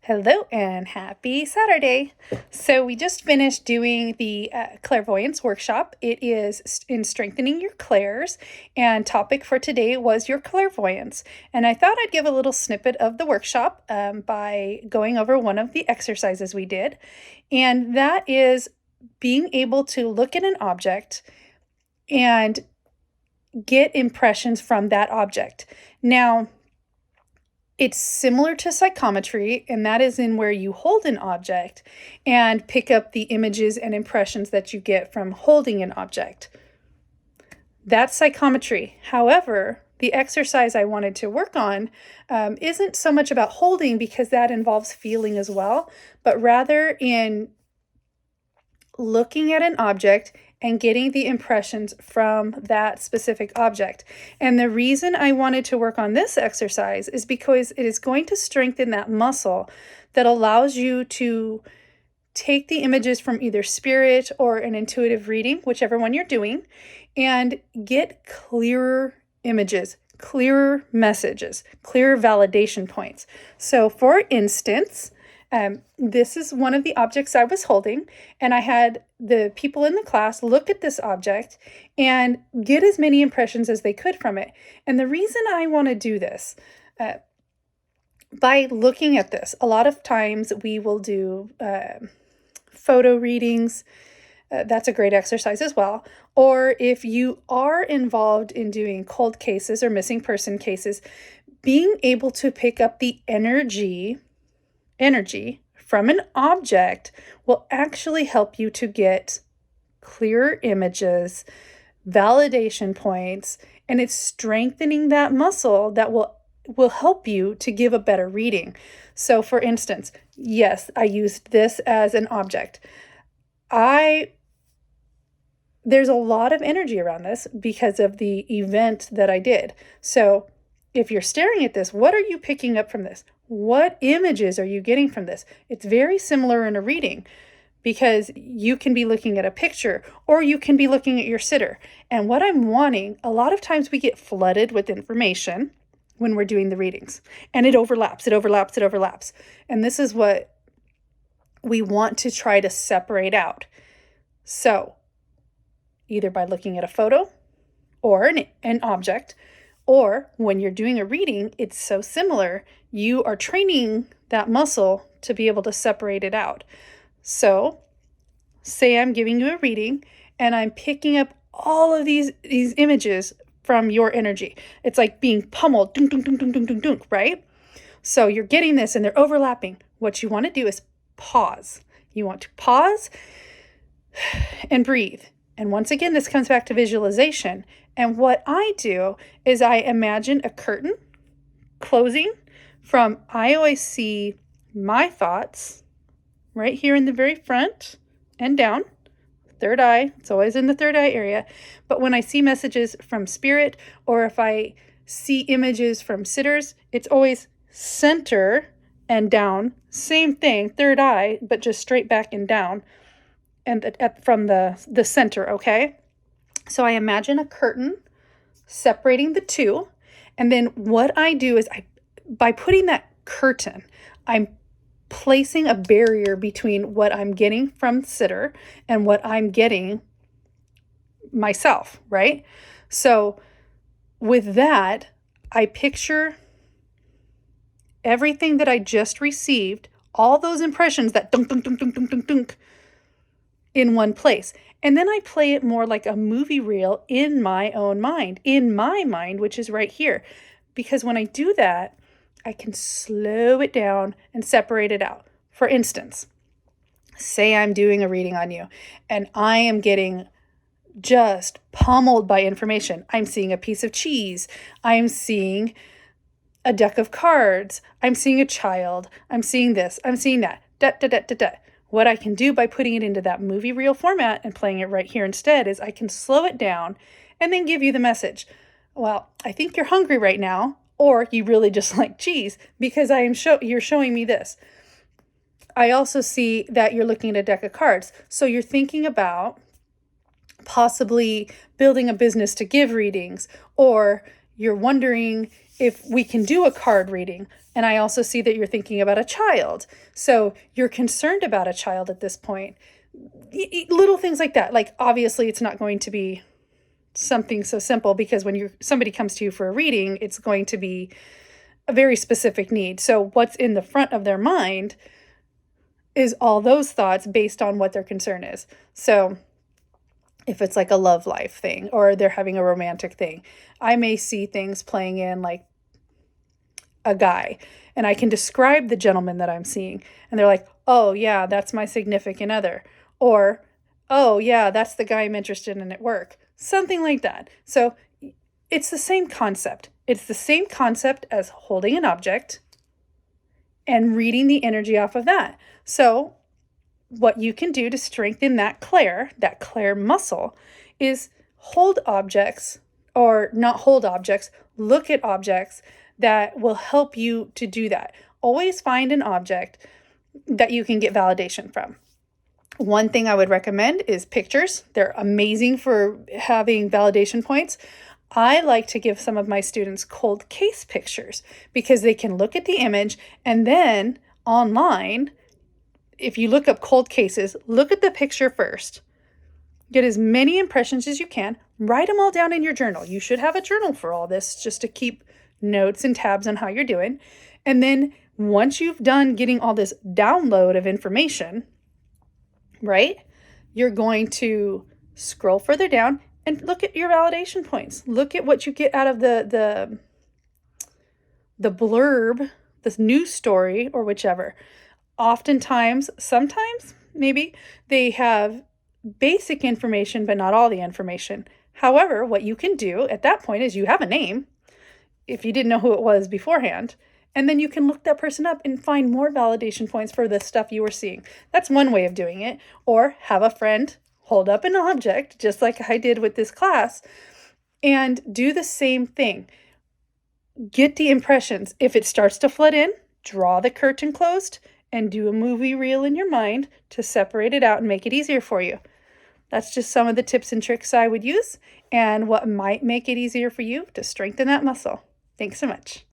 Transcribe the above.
Hello and happy Saturday. So, we just finished doing the clairvoyance workshop. It is in strengthening your clairs, and topic for today was your clairvoyance. And I thought I'd give a little snippet of the workshop by going over one of the exercises we did, and that is being able to look at an object and get impressions from that object. Now, it's similar to psychometry, and that is in where you hold an object and pick up the images and impressions that you get from holding an object. That's psychometry. However, the exercise I wanted to work on isn't so much about holding, because that involves feeling as well, but rather in looking at an object and getting the impressions from that specific object. And the reason I wanted to work on this exercise is because it is going to strengthen that muscle that allows you to take the images from either spirit or an intuitive reading, whichever one you're doing, and get clearer images, clearer messages, clearer validation points. So for instance, this is one of the objects I was holding, and I had the people in the class look at this object and get as many impressions as they could from it. And the reason I want to do this, by looking at this, a lot of times we will do photo readings. That's a great exercise as well. Or if you are involved in doing cold cases or missing person cases, being able to pick up the energy from an object will actually help you to get clearer images, validation points, and it's strengthening that muscle that will help you to give a better reading. So for instance, yes, I used this as an object. There's a lot of energy around this because of the event that I did. So if you're staring at this, what are you picking up from this? What images are you getting from this? It's very similar in a reading, because you can be looking at a picture or you can be looking at your sitter. And what I'm wanting, a lot of times we get flooded with information when we're doing the readings, and it overlaps. And this is what we want to try to separate out. So either by looking at a photo or an object, or when you're doing a reading, it's so similar, you are training that muscle to be able to separate it out. So say I'm giving you a reading and I'm picking up all of these images from your energy. It's like being pummeled, dunk, dunk, dunk, dunk, dunk, dunk, dunk, right? So you're getting this and they're overlapping. What you want to do is pause. You want to pause and breathe. And once again, this comes back to visualization. And what I do is I imagine a curtain closing from, I always see my thoughts right here in the very front and down, third eye. It's always in the third eye area. But when I see messages from spirit, or if I see images from sitters, it's always center and down. Same thing, third eye, but just straight back and down. And from the center, okay? So I imagine a curtain separating the two. And then what I do is by putting that curtain, I'm placing a barrier between what I'm getting from sitter and what I'm getting myself, right? So with that, I picture everything that I just received, all those impressions, that dunk, dunk, dunk, dunk, dunk, dunk, dunk, in one place. And then I play it more like a movie reel in my own mind, which is right here. Because when I do that, I can slow it down and separate it out. For instance, say I'm doing a reading on you and I am getting just pummeled by information. I'm seeing a piece of cheese. I'm seeing a deck of cards. I'm seeing a child. I'm seeing this. I'm seeing that. Da, da, da, da, da. What I can do by putting it into that movie reel format and playing it right here instead is I can slow it down and then give you the message. Well, I think you're hungry right now, or you really just like cheese, because you're showing me this. I also see that you're looking at a deck of cards. So you're thinking about possibly building a business to give readings, or you're wondering if we can do a card reading. And I also see that you're thinking about a child. So you're concerned about a child at this point. Little things like that. Like, obviously, it's not going to be something so simple, because when somebody comes to you for a reading, it's going to be a very specific need. So what's in the front of their mind is all those thoughts based on what their concern is. So if it's like a love life thing, or they're having a romantic thing, I may see things playing in like a guy, and I can describe the gentleman that I'm seeing, and they're like, oh yeah, that's my significant other, or oh yeah, that's the guy I'm interested in at work, something like that. So it's the same concept. It's the same concept as holding an object and reading the energy off of that. So what you can do to strengthen that clair muscle, is hold objects, or not hold objects, look at objects that will help you to do that. Always find an object that you can get validation from. One thing I would recommend is pictures. They're amazing for having validation points. I like to give some of my students cold case pictures, because they can look at the image, and then online, if you look up cold cases, look at the picture first. Get as many impressions as you can. Write them all down in your journal. You should have a journal for all this, just to keep notes and tabs on how you're doing. And then once you've done getting all this download of information, right, you're going to scroll further down and look at your validation points. Look at what you get out of the blurb, this news story, or whichever. Oftentimes, sometimes, maybe, they have basic information, but not all the information. However, what you can do at that point is you have a name, if you didn't know who it was beforehand, and then you can look that person up and find more validation points for the stuff you were seeing. That's one way of doing it. Or have a friend hold up an object, just like I did with this class, and do the same thing. Get the impressions. If it starts to flood in, draw the curtain closed and do a movie reel in your mind to separate it out and make it easier for you. That's just some of the tips and tricks I would use, and what might make it easier for you to strengthen that muscle. Thanks so much.